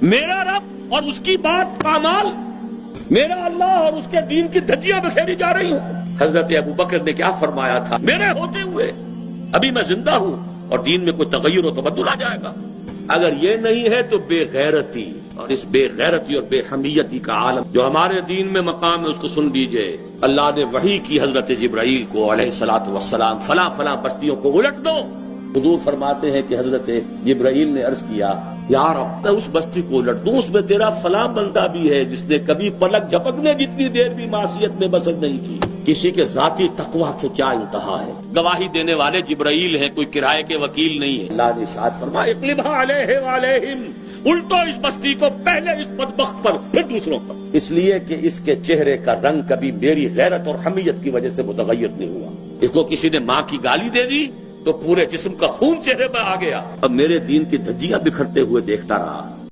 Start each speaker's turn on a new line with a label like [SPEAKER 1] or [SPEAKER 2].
[SPEAKER 1] मेरा रब और उसकी बात पामाल, मेरा अल्लाह और उसके दीन की धज्जियां बखेरी जा रही हूँ। हजरत अबू बकर ने क्या फरमाया था, मेरे होते हुए अभी मैं जिंदा हूँ और दीन में कोई तगय्युर और तबद्दुल आ जाएगा। अगर ये नहीं है तो बेगैरती, और इस बेगैरती और बेहमियती का आलम जो हमारे दीन में मकाम है उसको सुन लीजिए। अल्लाह ने वही की हजरत जिब्राइल को अलैहिस्सलातु वस्सलाम, फला फला बस्तियों को उलट दो। हुजूर फरमाते हैं कि हजरत जिब्राइल ने अर्ज किया, यार अब मैं उस बस्ती को उलट दूं, उसमें तेरा फला बंदा भी है जिसने कभी पलक झपकने जितनी देर भी मासियत में बसर नहीं की। किसी के जाती तकवा के क्या इंतहा है। गवाही देने वाले जिब्राइल हैं, कोई किराए के वकील नहीं है। अल्लाह ने इरशाद फरमाया, इक़लिबा अलैहिम अलैहिम, उल्टो इस बस्ती को, पहले इस बदबख्त पर फिर दूसरों पर। इसलिए कि इसके चेहरे का रंग कभी मेरी गैरत और हमीयत की वजह से मुतगय्यर नहीं हुआ। इसको किसी ने माँ की गाली दे दी तो पूरे जिस्म का खून चेहरे पर आ गया। अब मेरे दीन की धज्जियां बिखरते हुए देखता रहा।